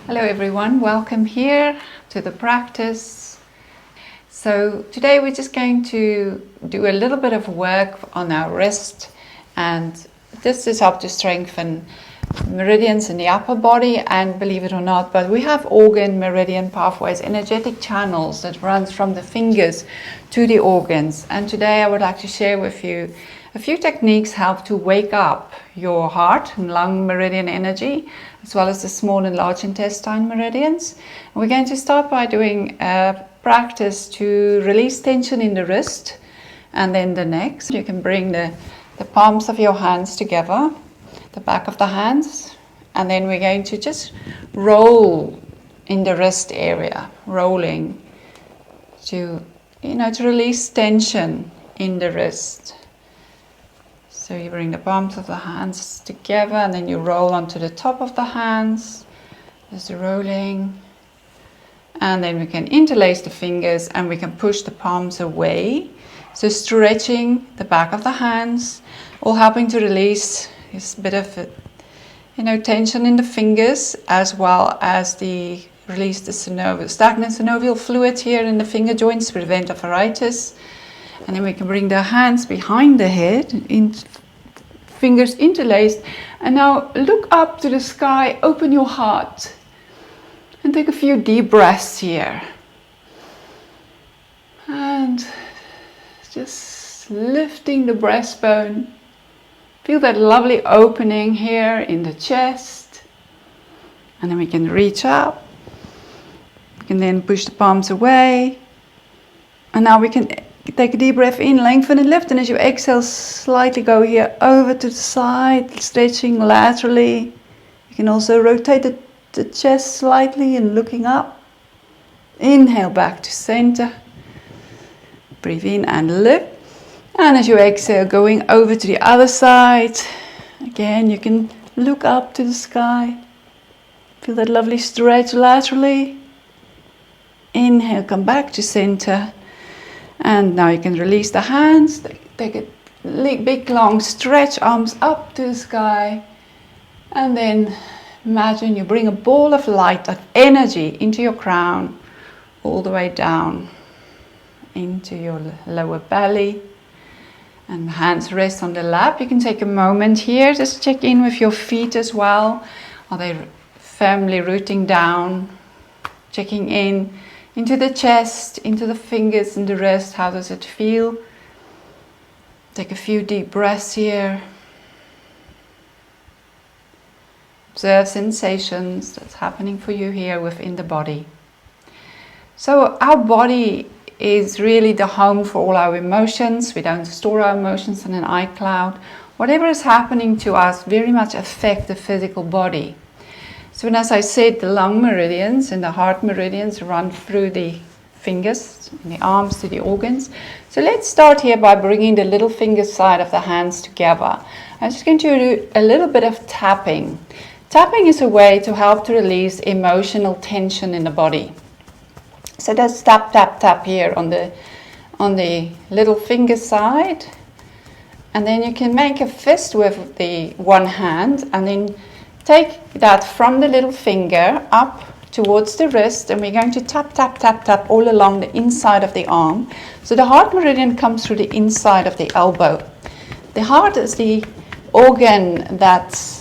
Hello everyone, welcome here to the practice. So today we're just going to do a little bit of work on our wrist, and this is help to strengthen meridians in the upper body. And believe it or not, but we have organ meridian pathways, energetic channels that runs from the fingers to the organs. And today I would like to share with you a few techniques help to wake up your heart and lung meridian energy, as well as the small and large intestine meridians. And we're going to start by doing a practice to release tension in the wrist and then the neck. You can bring the palms of your hands together, the back of the hands, and then we're going to just roll in the wrist area, rolling to release tension in the wrist. So you bring the palms of the hands together and then you roll onto the top of the hands. There's the rolling. And then we can interlace the fingers and we can push the palms away. So stretching the back of the hands, all helping to release this bit of tension in the fingers, as well as release the stagnant synovial fluid here in the finger joints to prevent arthritis. And then we can bring the hands behind the head, fingers interlaced. And now look up to the sky, open your heart. And take a few deep breaths here. And just lifting the breastbone. Feel that lovely opening here in the chest. And then we can reach up. We can then push the palms away. And now we can take a deep breath in, lengthen and lift, and as you exhale, slightly go here over to the side, stretching laterally. You can also rotate the chest slightly and looking up. Inhale back to center. Breathe in and lift. And as you exhale, going over to the other side. Again, you can look up to the sky. Feel that lovely stretch laterally. Inhale, come back to center. And now you can release the hands, take a big long stretch, arms up to the sky. And then imagine you bring a ball of light, of energy into your crown, all the way down into your lower belly. And hands rest on the lap. You can take a moment here, just check in with your feet as well. Are they firmly rooting down? Checking in. Into the chest, into the fingers and the wrist. How does it feel? Take a few deep breaths here. Observe sensations that's happening for you here within the body. So our body is really the home for all our emotions. We don't store our emotions in an iCloud. Whatever is happening to us very much affects the physical body. So as I said, the lung meridians and the heart meridians run through the fingers and the arms to the organs. So let's start here by bringing the little finger side of the hands together. I'm just going to do a little bit of tapping. Tapping is a way to help to release emotional tension in the body. So let's tap, tap, tap here on the little finger side. And then you can make a fist with the one hand and then take that from the little finger up towards the wrist, and we're going to tap, tap, tap, tap all along the inside of the arm. So the heart meridian comes through the inside of the elbow. The heart is the organ that's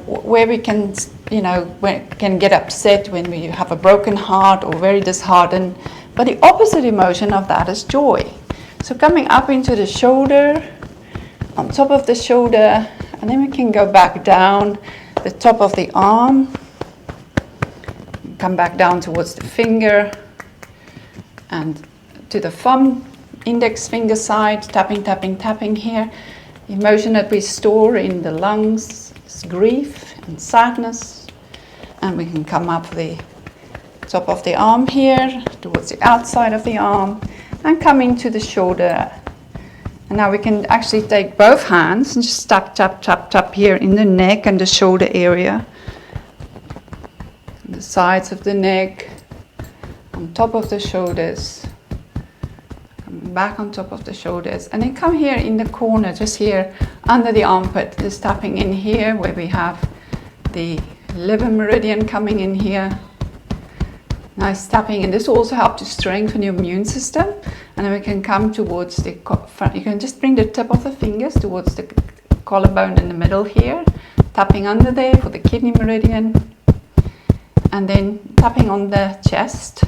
where we can, can get upset when we have a broken heart or very disheartened. But the opposite emotion of that is joy. So coming up into the shoulder, on top of the shoulder, and then we can go back down the top of the arm, come back down towards the finger and to the thumb, index finger side, tapping, tapping, tapping here. The emotion that we store in the lungs is grief and sadness. And we can come up the top of the arm here, towards the outside of the arm, and come into the shoulder. And now we can actually take both hands and just tap, tap, tap, tap here in the neck and the shoulder area. The sides of the neck, on top of the shoulders. Coming back on top of the shoulders. And then come here in the corner, just here under the armpit. Just tapping in here where we have the liver meridian coming in here. Nice tapping, and this will also help to strengthen your immune system. And then we can come towards the front. You can just bring the tip of the fingers towards the collarbone in the middle here, tapping under there for the kidney meridian, and then tapping on the chest.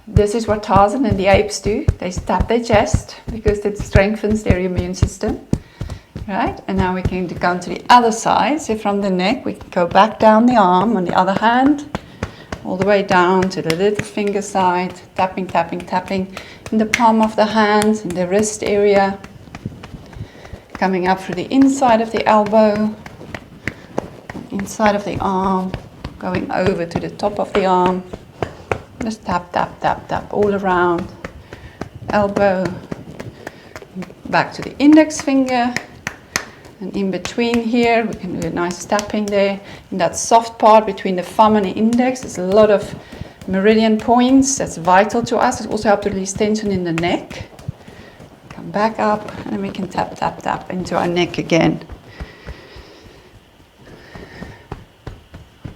This is what Tarzan and the apes do. They tap their chest because it strengthens their immune system. Right? And now we can come to the other side. So from the neck, we can go back down the arm on the other hand, all the way down to the little finger side, tapping, tapping, tapping in the palm of the hand, in the wrist area, coming up through the inside of the elbow, inside of the arm, going over to the top of the arm. Just tap, tap, tap, tap all around, elbow, back to the index finger. And in between here, we can do a nice tapping there. In that soft part between the thumb and the index, there's a lot of meridian points. That's vital to us. It also helps to release tension in the neck. Come back up, and then we can tap, tap, tap into our neck again.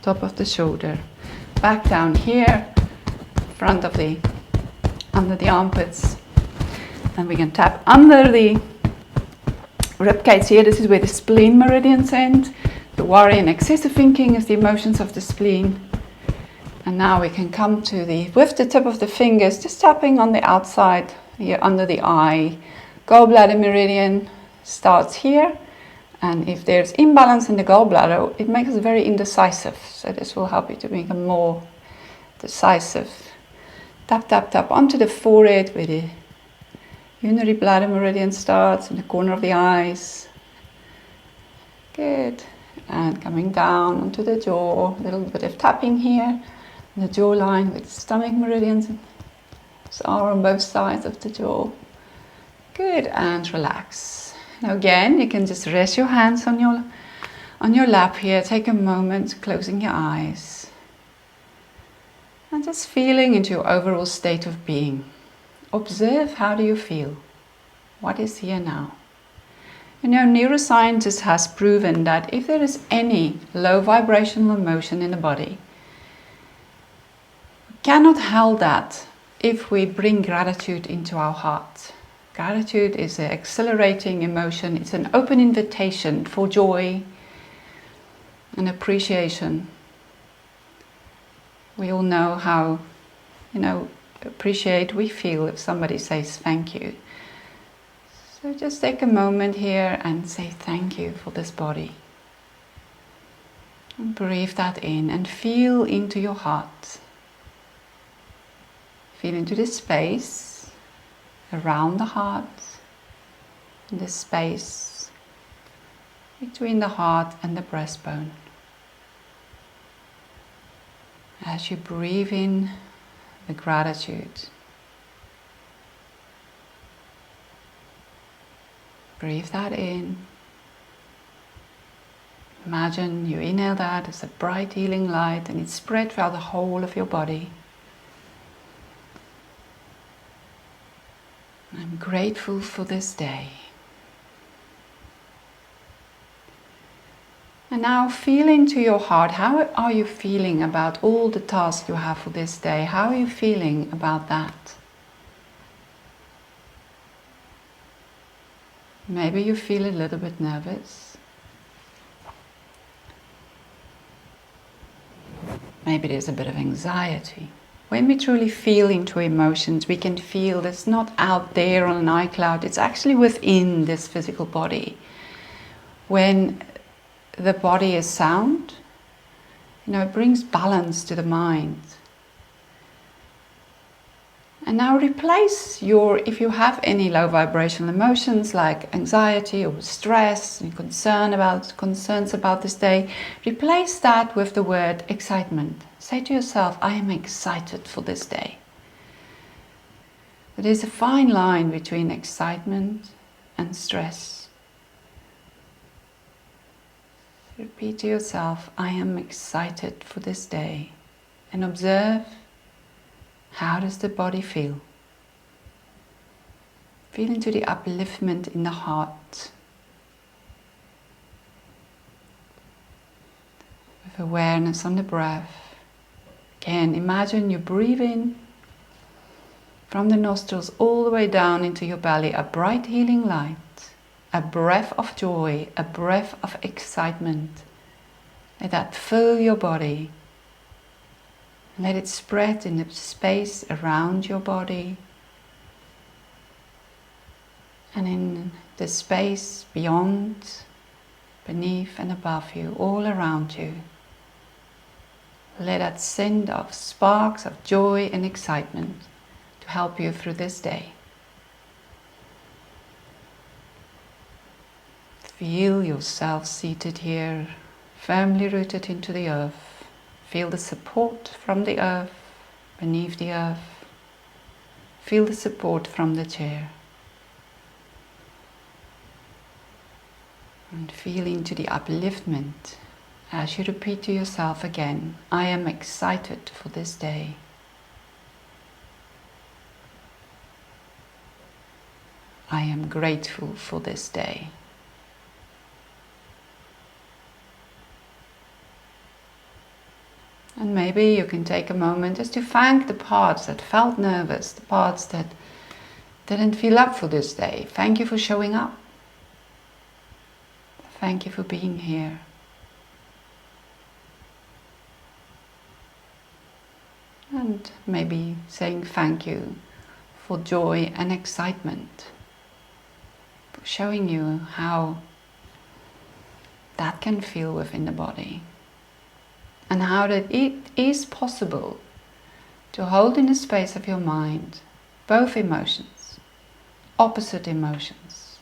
Top of the shoulder. Back down here, front of the, under the armpits. And we can tap under the ribcage here. This is where the spleen meridians end. The worry and excessive thinking is the emotions of the spleen. And now we can come to the, with the tip of the fingers, just tapping on the outside here under the eye. Gallbladder meridian starts here. And if there's imbalance in the gallbladder, it makes us very indecisive. So this will help you to become more decisive. Tap, tap, tap onto the forehead where the urinary bladder meridian starts in the corner of the eyes. Good. And coming down onto the jaw, a little bit of tapping here. The jawline with stomach meridians are on both sides of the jaw. Good. And relax. Now again, you can just rest your hands on your lap here. Take a moment, closing your eyes. And just feeling into your overall state of being. Observe, how do you feel? What is here now? You know, neuroscientists has proven that if there is any low vibrational emotion in the body, we cannot hold that if we bring gratitude into our heart. Gratitude is an accelerating emotion. It's an open invitation for joy and appreciation. We all know how, appreciate we feel if somebody says thank you. So just take a moment here and say thank you for this body. And breathe that in and feel into your heart. Feel into this space around the heart, and this space between the heart and the breastbone. As you breathe in the gratitude, breathe that in. Imagine you inhale that as a bright healing light and it's spread throughout the whole of your body. I'm grateful for this day. And now feel into your heart. How are you feeling about all the tasks you have for this day? How are you feeling about that? Maybe you feel a little bit nervous. Maybe there's a bit of anxiety. When we truly feel into emotions, we can feel it's not out there on an iCloud, it's actually within this physical body. When the body is sound, it brings balance to the mind. And now replace if you have any low vibrational emotions like anxiety or stress and concerns about this day, replace that with the word excitement. Say to yourself, I am excited for this day. There is a fine line between excitement and stress. Repeat to yourself, I am excited for this day. And observe, how does the body feel? Feel into the upliftment in the heart. With awareness on the breath. Again, imagine you breathe in from the nostrils all the way down into your belly, a bright healing light, a breath of joy, a breath of excitement. Let that fill your body. Let it spread in the space around your body and in the space beyond, beneath and above you, all around you. Let that send of sparks of joy and excitement to help you through this day. Feel yourself seated here, firmly rooted into the earth. Feel the support from the earth, beneath the earth. Feel the support from the chair. And feel into the upliftment as you repeat to yourself again, I am excited for this day. I am grateful for this day. And maybe you can take a moment just to thank the parts that felt nervous, the parts that didn't feel up for this day. Thank you for showing up. Thank you for being here. And maybe saying thank you for joy and excitement, for showing you how that can feel within the body, and how that it is possible to hold in the space of your mind both emotions, opposite emotions.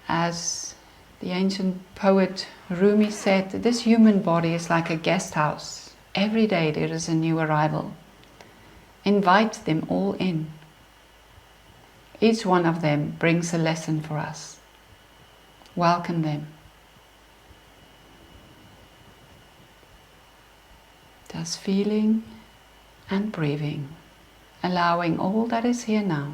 As the ancient poet Rumi said, this human body is like a guest house. Every day there is a new arrival. Invite them all in. Each one of them brings a lesson for us. Welcome them. Just feeling and breathing, allowing all that is here now.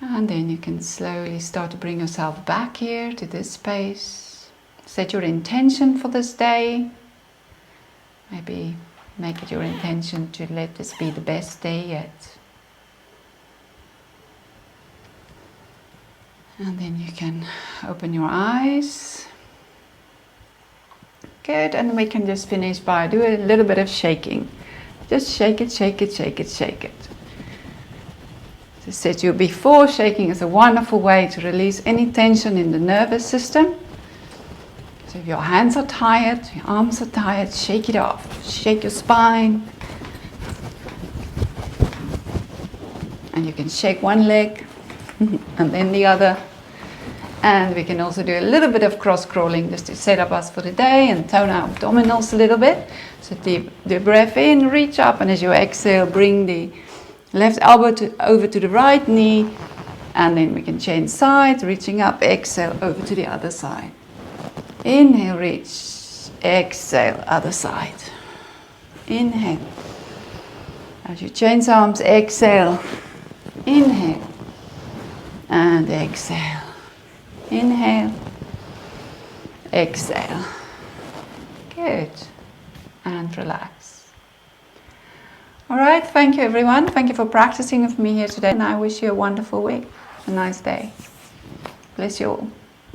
And then you can slowly start to bring yourself back here to this space. Set your intention for this day. Maybe make it your intention to let this be the best day yet. And then you can open your eyes. Good, and we can just finish by doing a little bit of shaking. Just shake it, shake it, shake it, shake it. As I said to you before, shaking is a wonderful way to release any tension in the nervous system. So if your hands are tired, your arms are tired, shake it off. Shake your spine. And you can shake one leg and then the other. And we can also do a little bit of cross-crawling just to set up us for the day and tone our abdominals a little bit. So deep the breath in, reach up, and as you exhale, bring the left elbow over to the right knee, and then we can change sides, reaching up, exhale, over to the other side. Inhale, reach, exhale, other side. Inhale. As you change arms, exhale, inhale, and exhale. Inhale, exhale. Good. And relax. All right, thank you everyone. Thank you for practicing with me here today, and I wish you a wonderful week, a nice day. Bless you all.